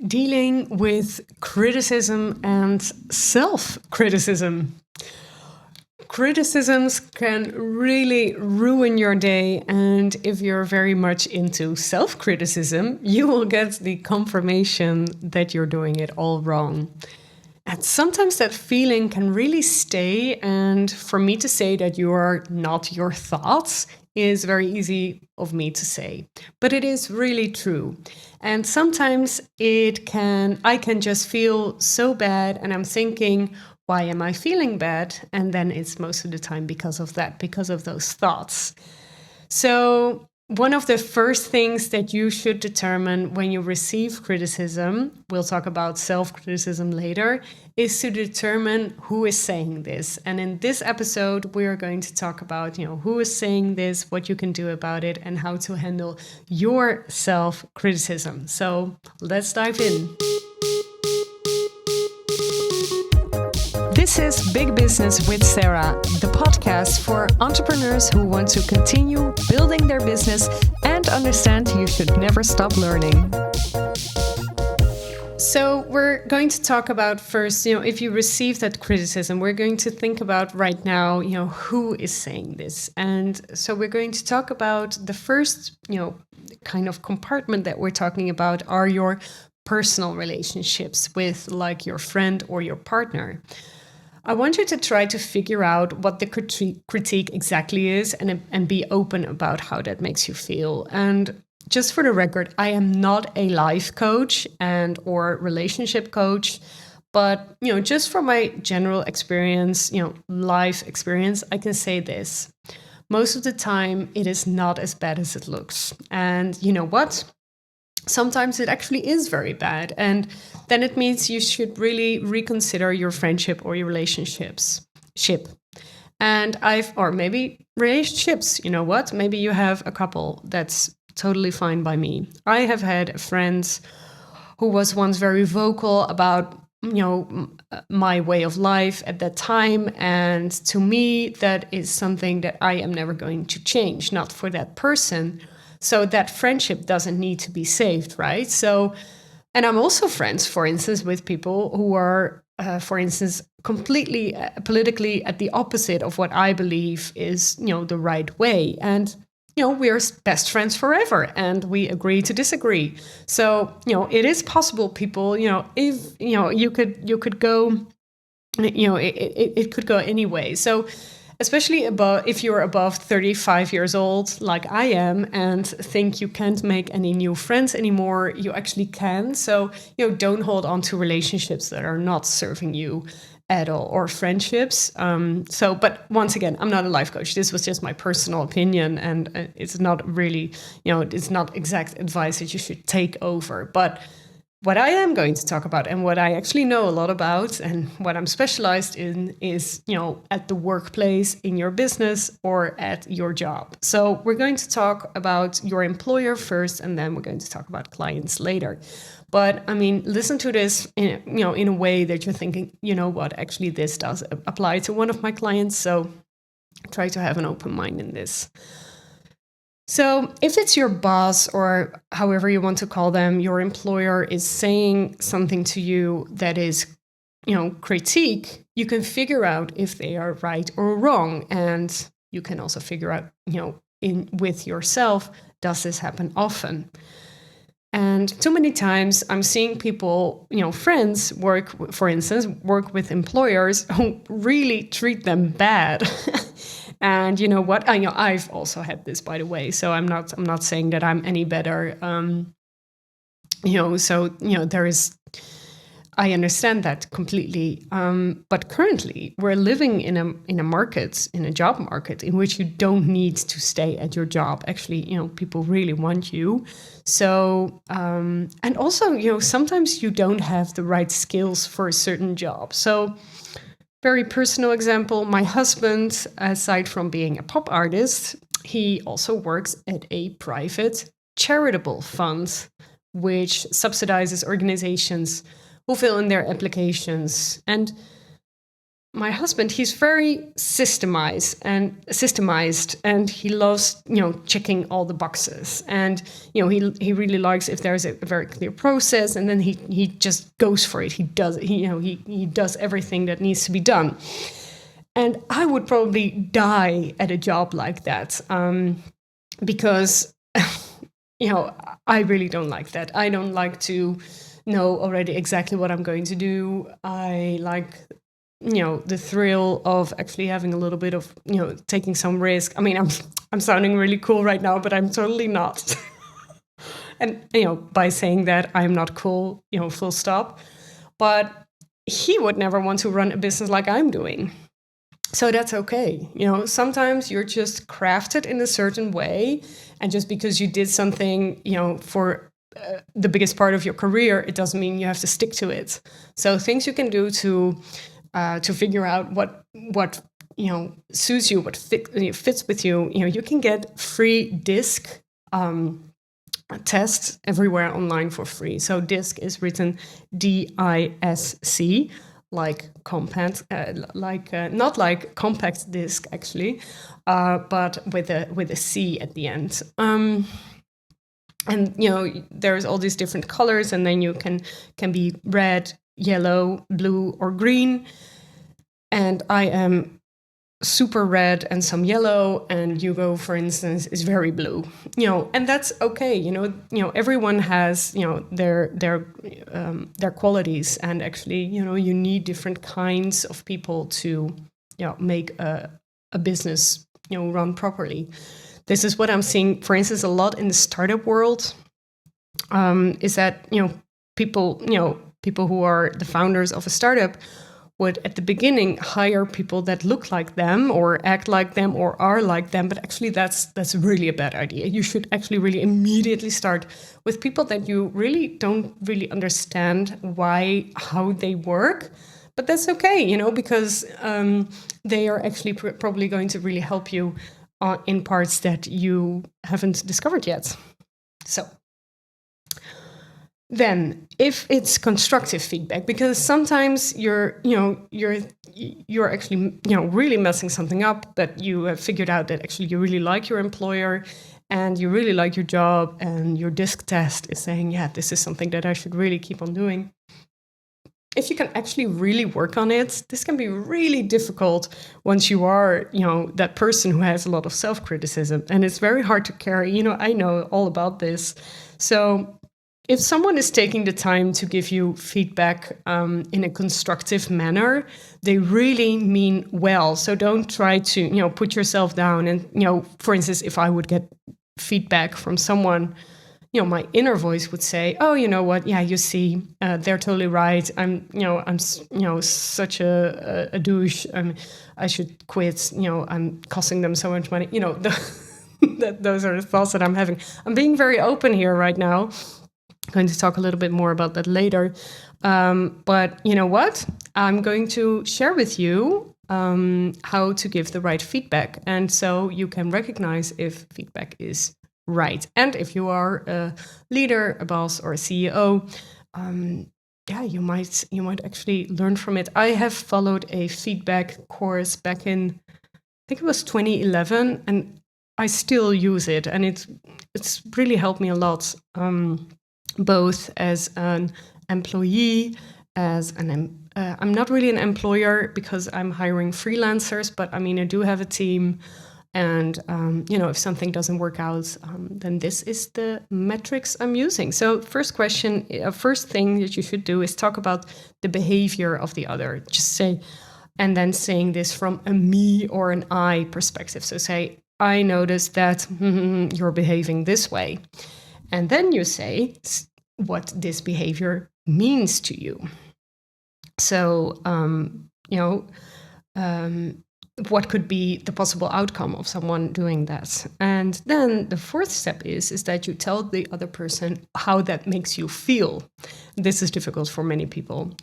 Dealing with criticism and self-criticism. Criticisms can really ruin your day, and if you're very much into self-criticism, you will get the confirmation that you're doing it all wrong. And sometimes that feeling can really stay, and for me to say that you are not your thoughts is very easy of me to say, but it is really true. And sometimes I can just feel so bad, and I'm thinking, why am I feeling bad? And then it's most of the time because of that, because of those thoughts. So one of the first things that you should determine when you receive criticism, we'll talk about self-criticism later, is to determine who is saying this. And in this episode, we are going to talk about, who is saying this, what you can do about it, and how to handle your self-criticism. So let's dive in. This is Big Business with Sarah, the podcast for entrepreneurs who want to continue building their business and understand you should never stop learning. So we're going to talk about first, if you receive that criticism, we're going to think about right now, who is saying this. And so we're going to talk about the first, kind of compartment that we're talking about are your personal relationships with like your friend or your partner. I want you to try to figure out what the critique exactly is and be open about how that makes you feel. And just for the record, I am not a life coach or relationship coach, but just from my general experience, life experience, I can say this. Most of the time, it is not as bad as it looks. And you know what? Sometimes it actually is very bad. And then it means you should really reconsider your friendship or your relationships. Or maybe relationships, maybe you have a couple. That's totally fine by me. I have had friends who was once very vocal about, my way of life at that time. And to me, that is something that I am never going to change, not for that person. So that friendship doesn't need to be saved, right? So, and I'm also friends, for instance, with people who are, for instance, completely politically at the opposite of what I believe is, the right way. And, we're best friends forever and we agree to disagree. So, it is possible, people, if, you could go, it could go anyway. So, especially if you're above 35 years old, like I am, and think you can't make any new friends anymore, you actually can. So, don't hold on to relationships that are not serving you at all, or friendships. But once again, I'm not a life coach. This was just my personal opinion, and it's not really, it's not exact advice that you should take over. But what I am going to talk about and what I actually know a lot about and what I'm specialized in is, at the workplace, in your business, or at your job. So we're going to talk about your employer first, and then we're going to talk about clients later. But I mean, listen to this in a way that you're thinking, what, actually this does apply to one of my clients. So try to have an open mind in this. So if it's your boss or however you want to call them, your employer is saying something to you that is, critique, you can figure out if they are right or wrong. And you can also figure out, with yourself, does this happen often? And too many times I'm seeing people, friends work with employers who really treat them bad. And you know what? I've also had this, by the way. So I'm not saying that I'm any better. There is. I understand that completely. But currently, we're living in a job market in which you don't need to stay at your job. Actually, people really want you. So, and also, sometimes you don't have the right skills for a certain job. So. Very personal example, my husband, aside from being a pop artist, he also works at a private charitable fund, which subsidizes organizations who fill in their applications. And my husband, he's very systemized, and he loves, checking all the boxes. And, he really likes if there's a very clear process, and then he just goes for it. He does, he does everything that needs to be done. And I would probably die at a job like that, because, I really don't like that. I don't like to know already exactly what I'm going to do. I like, the thrill of actually having a little bit of, taking some risk. I mean, I'm sounding really cool right now, but I'm totally not. And, by saying that, I'm not cool, full stop. But he would never want to run a business like I'm doing. So that's okay. Sometimes you're just crafted in a certain way. And just because you did something, for the biggest part of your career, it doesn't mean you have to stick to it. So things you can do to figure out what suits you, what fits with you. You can get free DISC tests everywhere online for free. So DISC is written DISC, like compact, not like compact disc actually, but with a C at the end. And there's all these different colors, and then you can be red, yellow, blue, or green. And I am super red and some yellow, and Hugo, for instance, is very blue. And that's okay. Everyone has their qualities, and actually you need different kinds of people to make a business run properly. This is what I'm seeing, for instance, a lot in the startup world. Is that people who are the founders of a startup would at the beginning hire people that look like them or act like them or are like them, but actually that's really a bad idea. You should actually really immediately start with people that you really don't really understand how they work. But that's okay, because they are actually probably going to really help you in parts that you haven't discovered yet. So then, if it's constructive feedback, because sometimes you're actually really messing something up, that you have figured out that actually you really like your employer and you really like your job, and your DISC test is saying, yeah, this is something that I should really keep on doing. If you can actually really work on it, this can be really difficult once you are, that person who has a lot of self-criticism, and it's very hard to carry. I know all about this. So if someone is taking the time to give you feedback in a constructive manner, they really mean well. So don't try to, put yourself down. And, for instance, if I would get feedback from someone, my inner voice would say, oh, you know what? Yeah, you see, they're totally right. I'm such a douche. I should quit. I'm costing them so much money. Those are the thoughts that I'm having. I'm being very open here right now. I'm going to talk a little bit more about that later. But you know what? I'm going to share with you how to give the right feedback. And so you can recognize if feedback is right. And if you are a leader, a boss, or a CEO, you might actually learn from it. I have followed a feedback course back in, I think it was 2011, and I still use it. And it's really helped me a lot. Both as an employee, I'm not really an employer because I'm hiring freelancers, but I mean, I do have a team, and if something doesn't work out, then this is the metrics I'm using. So first thing that you should do is talk about the behavior of the other. Just say, and then saying this from a me or an I perspective. So say, I noticed that you're behaving this way. And then you say what this behavior means to you. So, what could be the possible outcome of someone doing that? And then the fourth step is that you tell the other person how that makes you feel. This is difficult for many people,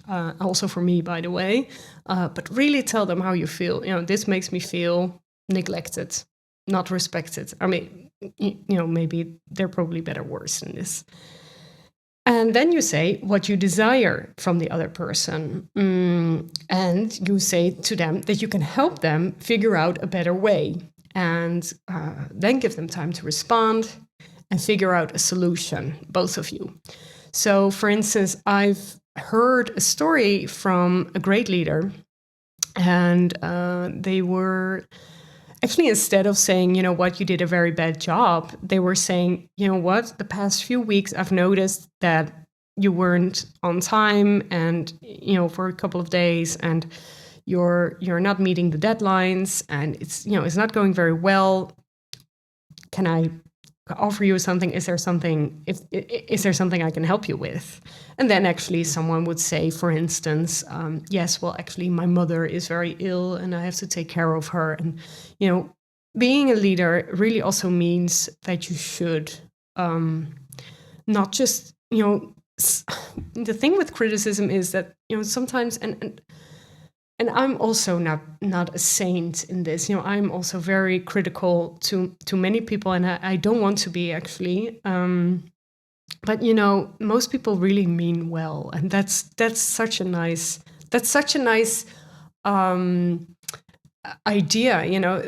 also for me, by the way. But really tell them how you feel. This makes me feel neglected, not respected. I mean, maybe there are probably better words than this. And then you say what you desire from the other person. And you say to them that you can help them figure out a better way. And then give them time to respond and figure out a solution, both of you. So, for instance, I've heard a story from a great leader, and they were actually, instead of saying, you know what, you did a very bad job, they were saying, you know what, the past few weeks I've noticed that you weren't on time, and you know, for a couple of days, and you're not meeting the deadlines, and it's, you know, it's not going very well. Can I offer you something? Is there something I can help you with? And then actually someone would say, for instance, yes, well, actually my mother is very ill and I have to take care of her. And, you know, being a leader really also means that you should not just, you know, the thing with criticism is that, you know, sometimes, and I'm also not a saint in this. You know, I'm also very critical to many people, and I don't want to be, actually. But you know, most people really mean well, and that's such a nice idea, you know,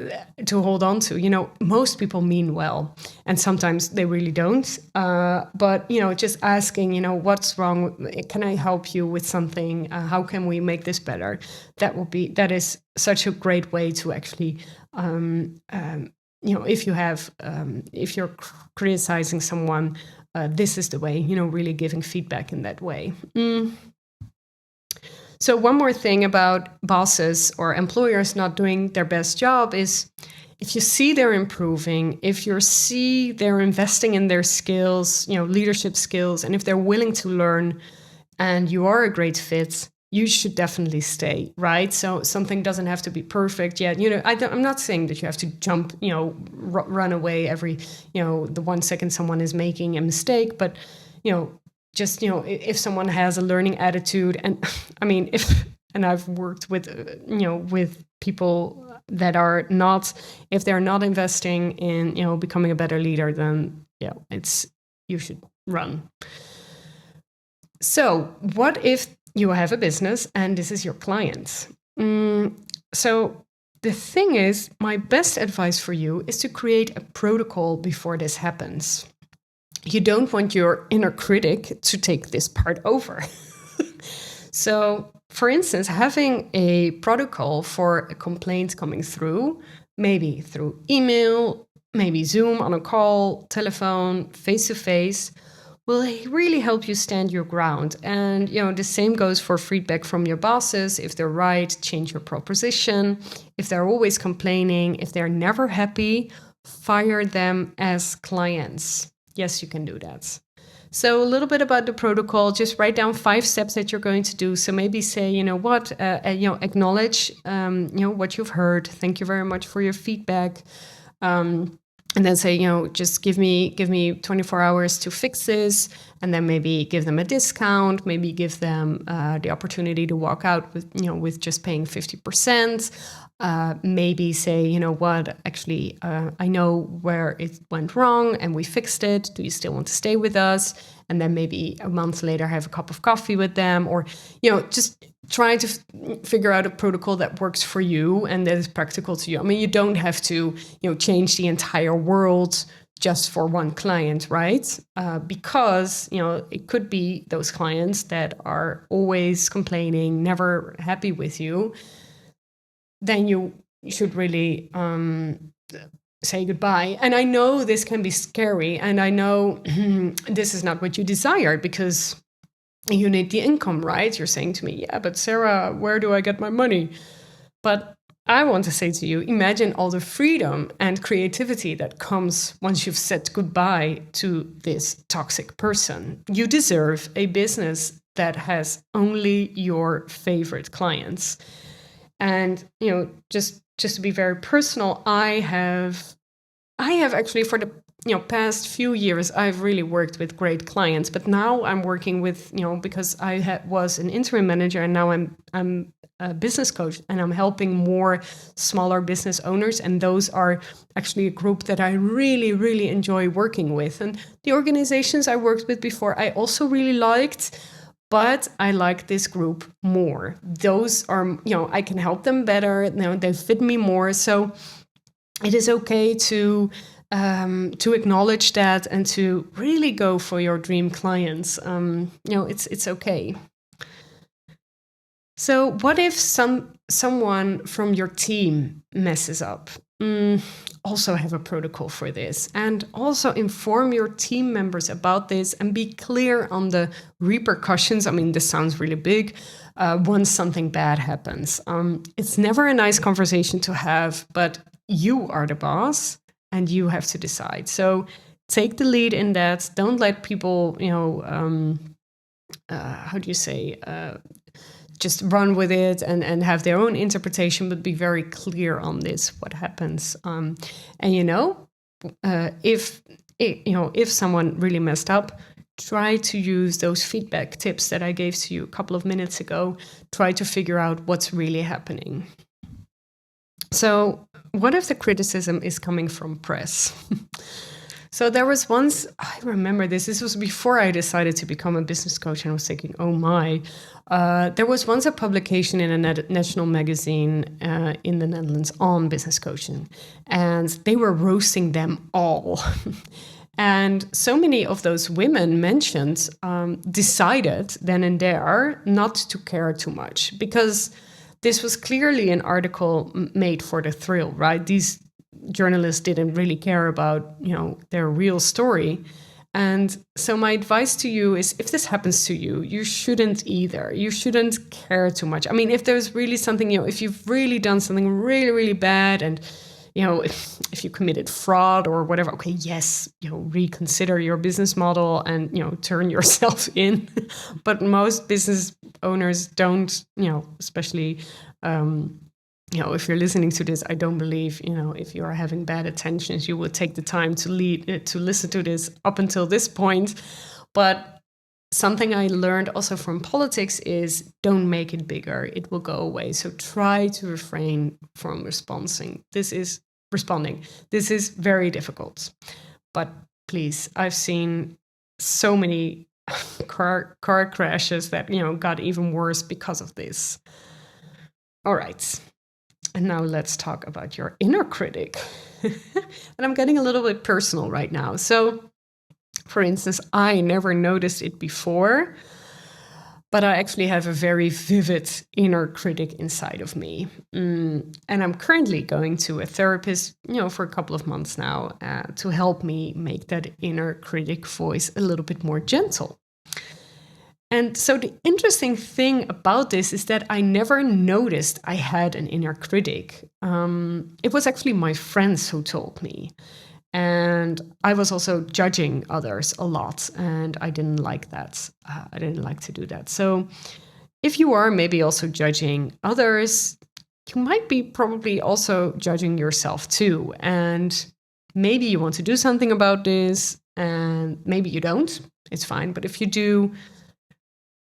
to hold on to. You know, most people mean well, and sometimes they really don't. But you know, just asking, you know, what's wrong? Can I help you with something? How can we make this better? That is such a great way to actually, you know, if you're criticizing someone, this is the way. You know, really giving feedback in that way. So one more thing about bosses or employers not doing their best job is, if you see they're improving, if you see they're investing in their skills, you know, leadership skills, and if they're willing to learn and you are a great fit, you should definitely stay, right? So something doesn't have to be perfect yet. You know, I'm not saying that you have to jump, you know, run away every, you know, the 1 second someone is making a mistake, but, you know, just, you know, if someone has a learning attitude, and I mean, and I've worked with, you know, with people that are not, if they're not investing in, you know, becoming a better leader, then, yeah, you should run. So what if you have a business and this is your client? So the thing is, my best advice for you is to create a protocol before this happens. You don't want your inner critic to take this part over. So, for instance, having a protocol for a complaint coming through, maybe through email, maybe Zoom on a call, telephone, face-to-face, will really help you stand your ground. And, you know, the same goes for feedback from your bosses. If they're right, change your proposition. If they're always complaining, if they're never happy, fire them as clients. Yes, you can do that. So a little bit about the protocol, just write down 5 steps that you're going to do. So maybe say, you know what, you know, acknowledge, you know, what you've heard. Thank you very much for your feedback. And then say, you know, just give me 24 hours to fix this. And then maybe give them a discount, maybe give them the opportunity to walk out with, you know, with just paying 50%. Maybe say, you know what, actually, I know where it went wrong and we fixed it. Do you still want to stay with us? And then maybe a month later have a cup of coffee with them, or, you know, just try to figure out a protocol that works for you and that is practical to you. I mean, you don't have to, you know, change the entire world just for one client, right? Because, you know, it could be those clients that are always complaining, never happy with you. Then you should really say goodbye. And I know this can be scary, and I know this is not what you desire, because you need the income, right? You're saying to me, yeah, but Sarah, where do I get my money? But I want to say to you, imagine all the freedom and creativity that comes once you've said goodbye to this toxic person. You deserve a business that has only your favorite clients. And, you know, just to be very personal, I have actually, for the, you know, past few years, I've really worked with great clients. But now I'm working with, you know, because I was an interim manager, and now I'm a business coach, and I'm helping more smaller business owners. And those are actually a group that I really, really enjoy working with. And the organizations I worked with before, I also really liked, but I like this group more. Those are, I can help them better. They fit me more. So it is okay to acknowledge that and to really go for your dream clients. It's okay. So what if someone from your team messes up? Also have a protocol for this, and also inform your team members about this and be clear on the repercussions. I mean, this sounds really big. Once something bad happens, it's never a nice conversation to have, but you are the boss and you have to decide. So take the lead in that. Don't let people, just run with it and have their own interpretation, but be very clear on this, what happens. If someone really messed up, try to use those feedback tips that I gave to you a couple of minutes ago. Try to figure out what's really happening. So what if the criticism is coming from press? So there was once, I remember this was before I decided to become a business coach, and I was thinking, oh my, there was once a publication in a national magazine in the Netherlands on business coaching, and they were roasting them all. And so many of those women mentioned decided then and there not to care too much, because this was clearly an article made for the thrill, right? These journalists didn't really care about, their real story. And so my advice to you is, if this happens to you, you shouldn't either. You shouldn't care too much. I mean, if there's really something, if you've really done something really, really bad, and, if you committed fraud or whatever, okay, yes, reconsider your business model and, turn yourself in. But most business owners don't, especially, if you're listening to this, I don't believe, if you are having bad intentions, you would take the time to listen to this up until this point. But something I learned also from politics is, don't make it bigger. It will go away. So try to refrain from responding. This is very difficult. But please, I've seen so many car crashes that, got even worse because of this. All right. And now let's talk about your inner critic. And I'm getting a little bit personal right now. So, for instance, I never noticed it before, but I actually have a very vivid inner critic inside of me. And I'm currently going to a therapist, for a couple of months now, to help me make that inner critic voice a little bit more gentle. And so the interesting thing about this is that I never noticed I had an inner critic. It was actually my friends who told me. And I was also judging others a lot, and I didn't like that. I didn't like to do that. So if you are maybe also judging others, you might be probably also judging yourself too. And maybe you want to do something about this, and maybe you don't. It's fine. But if you do,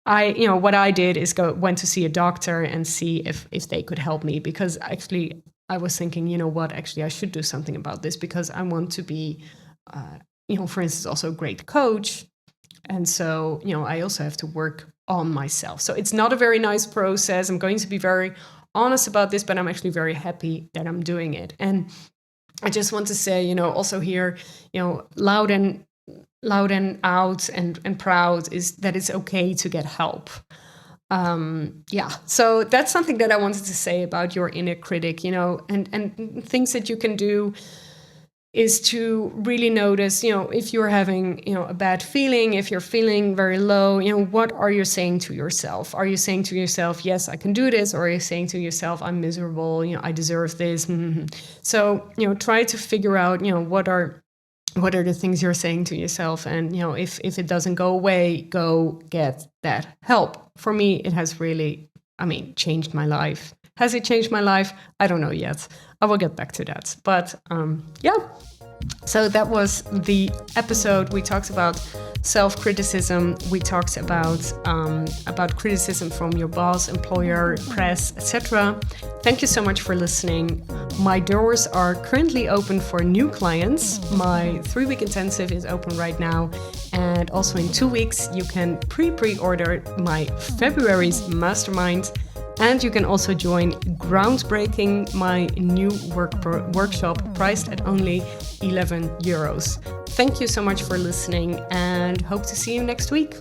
what I did is went to see a doctor and see if they could help me, because actually I was thinking, actually I should do something about this, because I want to be, for instance, also a great coach. And so, I also have to work on myself. So it's not a very nice process. I'm going to be very honest about this, but I'm actually very happy that I'm doing it. And I just want to say, also here, loud and out and proud is that it's okay to get help. So that's something that I wanted to say about your inner critic, and things that you can do is to really notice, if you're having, a bad feeling, if you're feeling very low, what are you saying to yourself? Are you saying to yourself, yes, I can do this? Or are you saying to yourself, I'm miserable, I deserve this? So, try to figure out, what are the things you're saying to yourself? And, if it doesn't go away, go get that help. For me, it has really, changed my life. Has it changed my life? I don't know yet. I will get back to that. But So that was the episode. We talked about self-criticism. We talked about criticism from your boss, employer, press, etc. Thank you so much for listening. My doors are currently open for new clients. My 3-week intensive is open right now. And also in 2 weeks, you can pre-order my February's mastermind. And you can also join Groundbreaking, my new workshop priced at only €11. Thank you so much for listening and hope to see you next week.